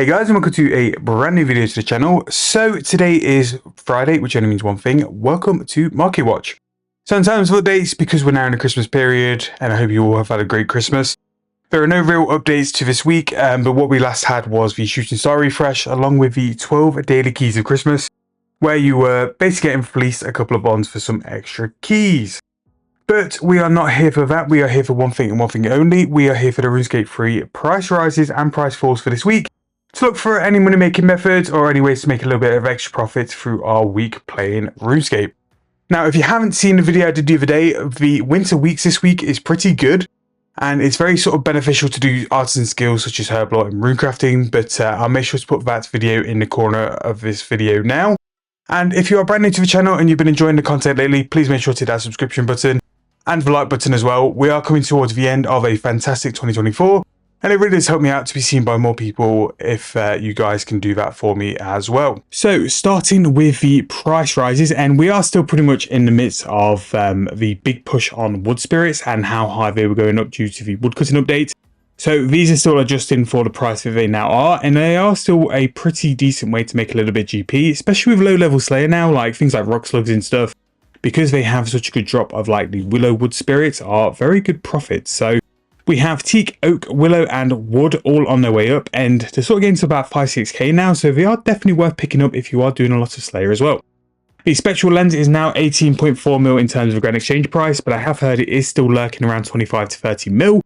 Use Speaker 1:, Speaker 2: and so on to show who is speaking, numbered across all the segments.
Speaker 1: Hey guys, and welcome to a brand new video to the channel. So today is Friday, which only means one thing. Welcome to Marketwatch. So in terms of updates, because we're now in the Christmas period, and I hope you all have had a great Christmas, there are no real updates to this week, but what we last had was the Shooting Star refresh, along with the 12 daily keys of Christmas, where you were basically getting fleeced a couple of bonds for some extra keys. But we are not here for that. We are here for one thing and one thing only. We are here for the Runescape 3 price rises and price falls for this week, to look for any money making methods or any ways to make a little bit of extra profit through our week playing RuneScape. Now, if you haven't seen the video I did the other day, the winter weeks this week is pretty good, and it's very sort of beneficial to do artisan skills such as herb and runecrafting, but I'll make sure to put that video in the corner of this video now. And if you are brand new to the channel and you've been enjoying the content lately, please make sure to hit that subscription button and the like button as well. We are coming towards the end of a fantastic 2024. And it really does help me out to be seen by more people if you guys can do that for me as well. So starting with the price rises, and we are still pretty much in the midst of the big push on wood spirits and how high they were going up due to the woodcutting update. So these are still adjusting for the price that they now are, and they are still a pretty decent way to make a little bit GP, especially with low level Slayer now, like things like rock slugs and stuff, because they have such a good drop of like the willow wood spirits are very good profits. So we have teak, oak, willow and wood all on their way up, and they're sort of getting to about 5-6k now, so they are definitely worth picking up if you are doing a lot of Slayer as well. The spectral lens is now 18.4 mil in terms of grand exchange price, but I have heard it is still lurking around 25 to 30 mil.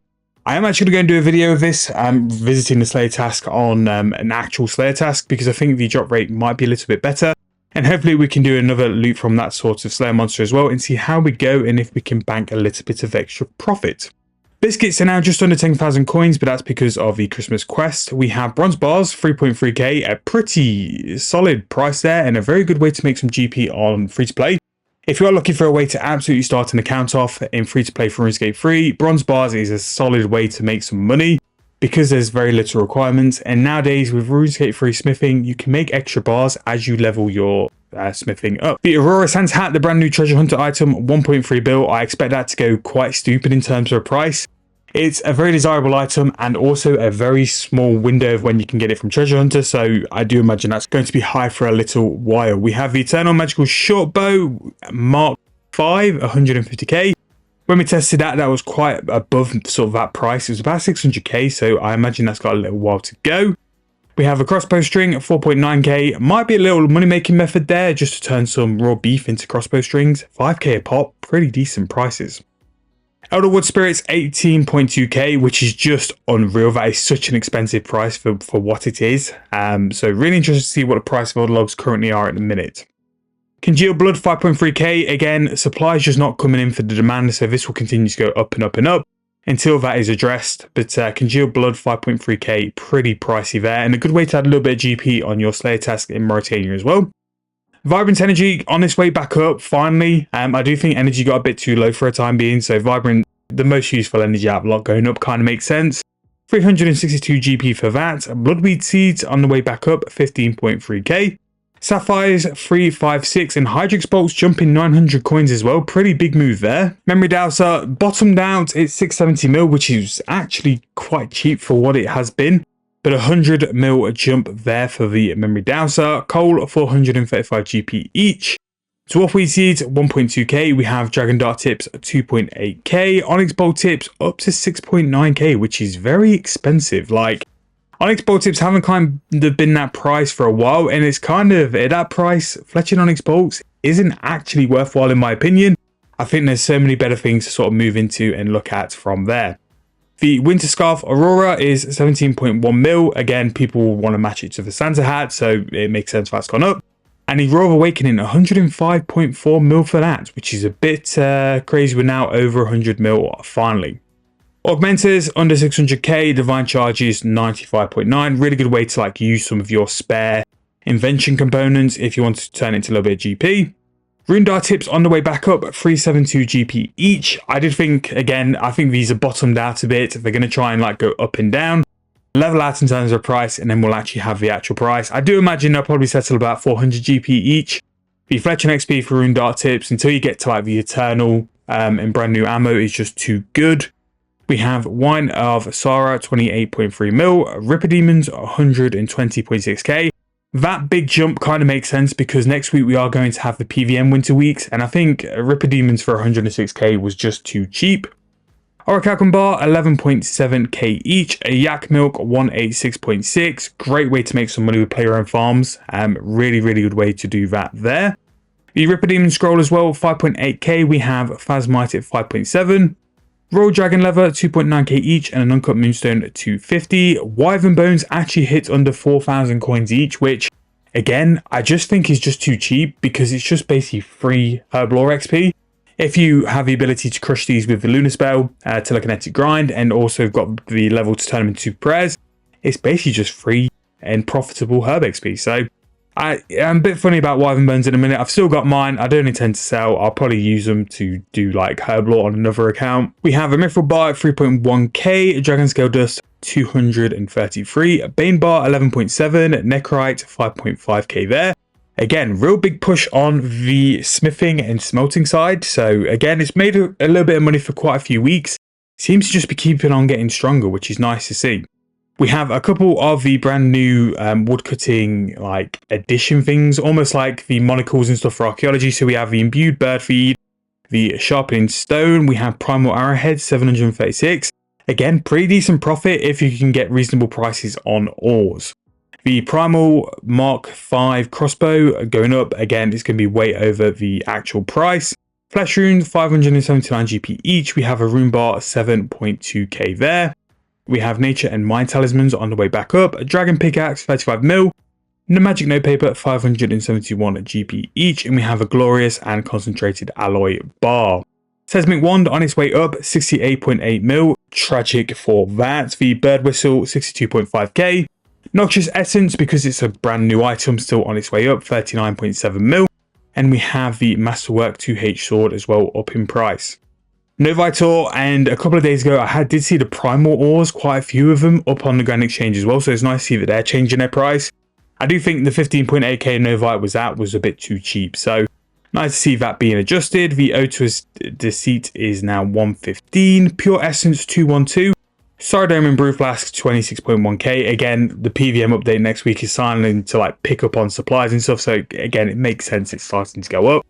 Speaker 1: I am actually going to do a video of this, visiting the Slayer task on an actual Slayer task, because I think the drop rate might be a little bit better, and hopefully we can do another loot from that sort of Slayer monster as well and see how we go and if we can bank a little bit of extra profit. Biscuits are now just under 10,000 coins, but that's because of the Christmas quest. We have bronze bars, 3.3k, a pretty solid price there and a very good way to make some GP on free-to-play. If you are looking for a way to absolutely start an account off in free-to-play for RuneScape 3, bronze bars is a solid way to make some money because there's very little requirements. And nowadays with RuneScape 3 smithing, you can make extra bars as you level your smithing up. The Aurora Sans hat, the brand new treasure hunter item, 1.3 bill. I expect that to go quite stupid in terms of price. It's a very desirable item and also a very small window of when you can get it from Treasure Hunter, so I do imagine that's going to be high for a little while. We have the Eternal Magical Short Bow, Mark 5, 150k. When we tested that, that was quite above sort of that price. It was about 600k, so I imagine that's got a little while to go. We have a crossbow string at 4.9k. Might be a little money-making method there, just to turn some raw beef into crossbow strings. 5k a pop, pretty decent prices. Elder Wood Spirits 18.2k, which is just unreal. That is such an expensive price for what it is. So really interested to see what the price of Elder Logs currently are at the minute. Congealed Blood 5.3k. Again, supply is just not coming in for the demand, so this will continue to go up and up and up until that is addressed. But Congealed Blood 5.3k, pretty pricey there, and a good way to add a little bit of GP on your Slayer task in Mauritania as well. Vibrant Energy on its way back up, finally. I do think energy got a bit too low for a time being, so Vibrant, the most useful energy out of a lot going up, kind of makes sense. 362 GP for that. Bloodweed Seeds on the way back up, 15.3k. Sapphires 356 and Hydrix Bolts jumping 900 coins as well. Pretty big move there. Memory Dowser bottomed out, it's 670 mil, which is actually quite cheap for what it has been. But 100 mil jump there for the Memory Dowser. Coal 435 GP each. Dwarfweed Seeds 1.2k. We have Dragon Dart Tips 2.8k. Onyx Bolt Tips up to 6.9k, which is very expensive. Like, Onyx Bolt Tips haven't kind of been that price for a while, and it's kind of at that price. Fletching Onyx Bolts isn't actually worthwhile in my opinion. I think there's so many better things to sort of move into and look at from there. The Winter Scarf Aurora is 17.1 mil. Again, people want to match it to the Santa hat, so it makes sense that's gone up. And the Roar of Awakening, 105.4 mil for that, which is a bit crazy. We're now over 100 mil finally. Augmenters under 600k. Divine Charges 95.9. Really good way to like use some of your spare invention components if you want to turn it into a little bit of GP. Rune Dart Tips on the way back up, 372 GP each. I did think, again, I think these are bottomed out a bit. They're going to try and like go up and down, level out in terms of price, and then we'll actually have the actual price. I do imagine they'll probably settle about 400 GP each. The Fletching XP for Rune Dart Tips until you get to like the Eternal and brand new ammo is just too good. We have Wine of Sara 28.3 mil, Ripper Demons 120.6k. That big jump kind of makes sense because next week we are going to have the PVM winter weeks, and I think Ripper Demons for 106k was just too cheap. Orichalcum Bar 11.7k each, a Yak Milk 186.6, great way to make some money with player owned farms, really good way to do that there. The Ripper Demon Scroll as well 5.8k, we have Phasmite at 5.7, Royal Dragon Leather 2.9k each, and an Uncut Moonstone at 250. Wyvern Bones actually hit under 4,000 coins each, which again I just think is just too cheap because it's just basically free Herblore XP. If you have the ability to crush these with the Lunar Spell, Telekinetic Grind, and also got the level to turn them into prayers, it's basically just free and profitable Herb XP. So I'm a bit funny about Wyvern Bones in a minute. I've still got mine. I don't intend to sell. I'll probably use them to do like Herblore on another account. We have a Mithril Bar at 3.1k, Dragon Scale Dust 233, Bane Bar 11.7, Necrite 5.5k there. Again, real big push on the smithing and smelting side. So again, it's made a little bit of money for quite a few weeks. Seems to just be keeping on getting stronger, which is nice to see. We have a couple of the brand new woodcutting like addition things, almost like the monocles and stuff for archaeology. So we have the Imbued Bird Feed, the Sharpening Stone, we have Primal Arrowhead 736. Again, pretty decent profit if you can get reasonable prices on ores. The Primal Mark 5 crossbow going up, again, it's going to be way over the actual price. Flesh Runes 579 GP each. We have a Rune Bar 7.2k there. We have Nature and Mind Talismans on the way back up. A Dragon Pickaxe 35 mil. No Magic Notepaper 571 GP each. And we have a Glorious and Concentrated Alloy Bar. Seismic Wand on its way up 68.8 mil. Tragic for that. The Bird Whistle 62.5k. Noxious Essence, because it's a brand new item, still on its way up, 39.7 mil. And we have the Masterwork 2H Sword as well, up in price. Novitor, and a couple of days ago I did see the Primal Ores, quite a few of them, up on the Grand Exchange as well, so it's nice to see that they're changing their price. I do think the 15.8k Novite was a bit too cheap, so nice to see that being adjusted. The Otus Deceit is now 115, Pure Essence 212. Sardome and Brew Flask 26.1k. Again, the PVM update next week is starting to like pick up on supplies and stuff. So again, it makes sense it's starting to go up.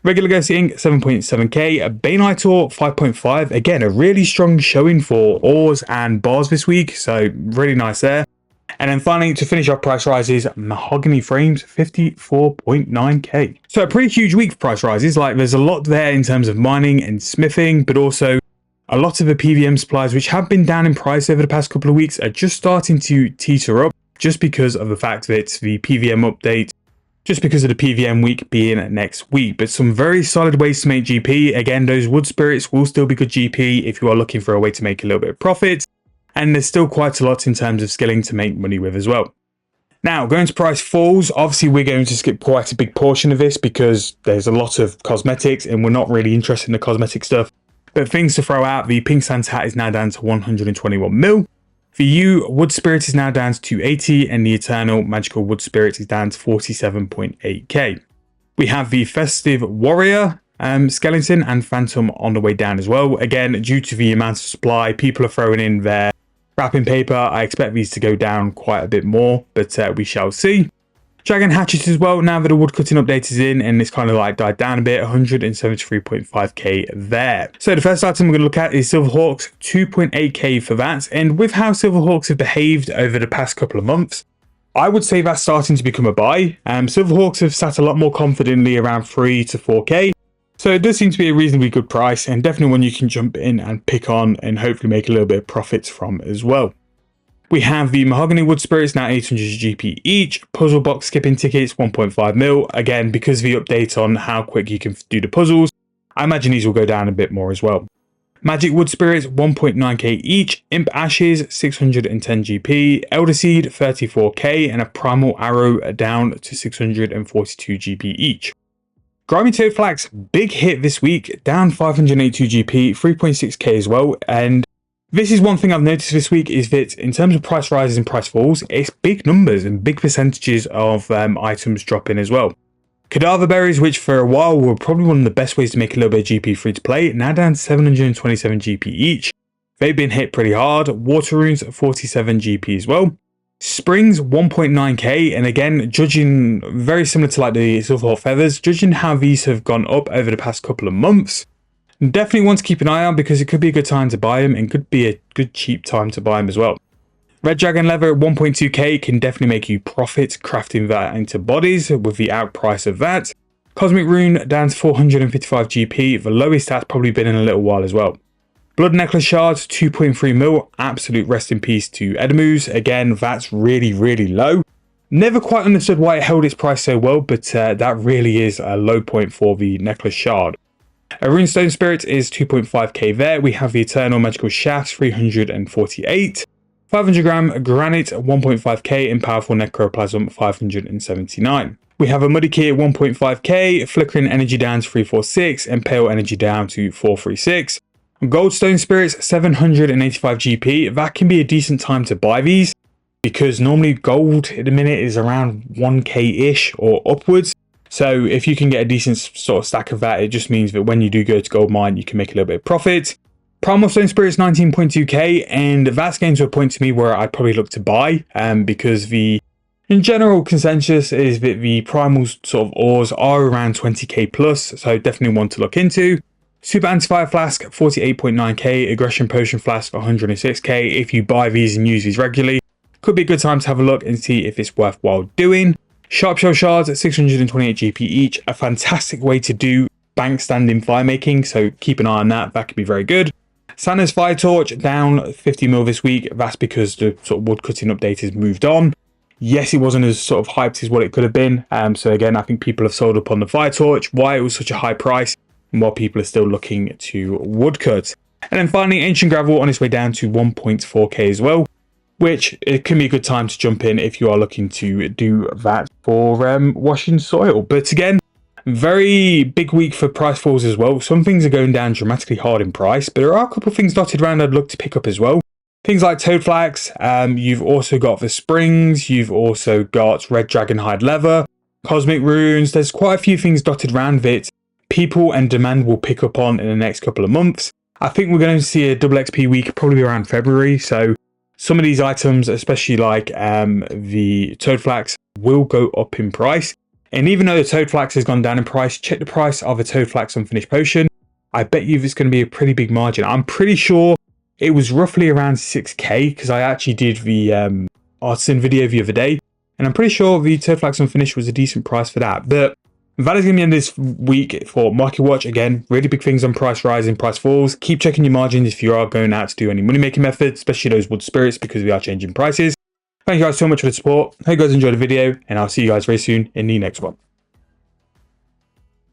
Speaker 1: Regular Ghostly Ink 7.7k. Baneitor 5.5. Again, a really strong showing for ores and bars this week. So really nice there. And then finally, to finish our price rises, Mahogany Frames 54.9k. So a pretty huge week for price rises. Like there's a lot there in terms of mining and smithing, but also a lot of the PVM supplies, which have been down in price over the past couple of weeks, are just starting to teeter up just because of the fact that it's the PVM update, just because of the PVM week being next week. But some very solid ways to make GP. Again, those wood spirits will still be good GP if you are looking for a way to make a little bit of profit. And there's still quite a lot in terms of skilling to make money with as well. Now, going to price falls, obviously we're going to skip quite a big portion of this because there's a lot of cosmetics and we're not really interested in the cosmetic stuff. But things to throw out, the Pink Sans hat is now down to 121 mil. The U Wood Spirit is now down to 280, and the Eternal Magical Wood Spirit is down to 47.8k. We have the Festive Warrior Skeleton and Phantom on the way down as well. Again, due to the amount of supply, people are throwing in their wrapping paper. I expect these to go down quite a bit more, but we shall see. Dragon Hatchet as well, now that the woodcutting update is in and it's kind of like died down a bit, 173.5k there. So the first item we're going to look at is Silverhawks, 2.8k for that. And with how Silverhawks have behaved over the past couple of months, I would say that's starting to become a buy. Silverhawks have sat a lot more confidently around 3 to 4k. So it does seem to be a reasonably good price and definitely one you can jump in and pick on and hopefully make a little bit of profits from as well. We have the Mahogany Wood Spirits, now 800 GP each. Puzzle box skipping tickets, 1.5 mil. Again, because of the update on how quick you can do the puzzles, I imagine these will go down a bit more as well. Magic Wood Spirits, 1.9k each. Imp Ashes, 610 GP. Elder Seed, 34k. And a Primal Arrow down to 642 GP each. Grimy Toad Flax, big hit this week, down 582 GP, 3.6k as well. And this is one thing I've noticed this week is that in terms of price rises and price falls, it's big numbers and big percentages of items dropping as well. Cadaver Berries, which for a while were probably one of the best ways to make a little bit of GP free to play, now down to 727 GP each. they've been hit pretty hard. Water runes 47 GP as well. Springs 1.9k, and again, judging very similar to like the Silverhawk Feathers, judging how these have gone up over the past couple of months, definitely want to keep an eye on because it could be a good time to buy them and could be a good cheap time to buy them as well. Red Dragon Leather at 1.2k can definitely make you profit crafting that into bodies with the outprice of that. Cosmic Rune down to 455 GP, the lowest that's probably been in a little while as well. Blood Necklace Shards 2.3 mil, absolute rest in peace to Edamus. Again, that's really, really low. Never quite understood why it held its price so well, but that really is a low point for the Necklace Shard. A Runestone Spirit is 2.5k there. We have the Eternal Magical Shafts 348. 500 gram Granite 1.5k and Powerful Necroplasm 579. We have a Muddy Key at 1.5k, Flickering Energy down to 346 and Pale Energy down to 436. Goldstone Spirits 785 GP, that can be a decent time to buy these because normally gold at the minute is around 1k-ish or upwards. So if you can get a decent sort of stack of that, it just means that when you do go to gold mine, you can make a little bit of profit. Primal Stone Spirits 19.2k, and that's getting to a point to me where I'd probably look to buy because the in general consensus is that the primal sort of ores are around 20k plus, so definitely one to look into. Super Anti-Fire Flask 48.9k, Aggression Potion Flask 106k. If you buy these and use these regularly, could be a good time to have a look and see if it's worthwhile doing. Sharp Shell Shards at 628 GP each, a fantastic way to do bank standing fire making, so keep an eye on that, that could be very good. Santa's Fire Torch down 50 mil this week, that's because the sort of woodcutting update has moved on. Yes, it wasn't as sort of hyped as what it could have been, so again, I think people have sold up on the Fire Torch, why it was such a high price, and while people are still looking to woodcut. And then finally, Ancient Gravel on its way down to 1.4k as well, which it can be a good time to jump in if you are looking to do that for washing soil. But again, very big week for price falls as well. Some things are going down dramatically hard in price, but there are a couple of things dotted around I'd look to pick up as well. Things like Toad Flax, you've also got the Springs, you've also got Red Dragon Hide Leather, Cosmic Runes. There's quite a few things dotted around that people and demand will pick up on in the next couple of months. I think we're going to see a double XP week probably around February, so some of these items, especially like the Toad Flax, will go up in price. And even though the Toad Flax has gone down in price, check the price of a Toad Flax Unfinished Potion. I bet you it's going to be a pretty big margin. I'm pretty sure it was roughly around 6k because I actually did the artisan video the other day. And I'm pretty sure the Toad Flax Unfinished was a decent price for that. But that is going to be the end of this week for Marketwatch. Again, really big things on price rising, price falls. Keep checking your margins if you are going out to do any money making methods, especially those wood spirits, because we are changing prices. Thank you guys so much for the support. Hope you guys enjoyed the video, and I'll see you guys very soon in the next one.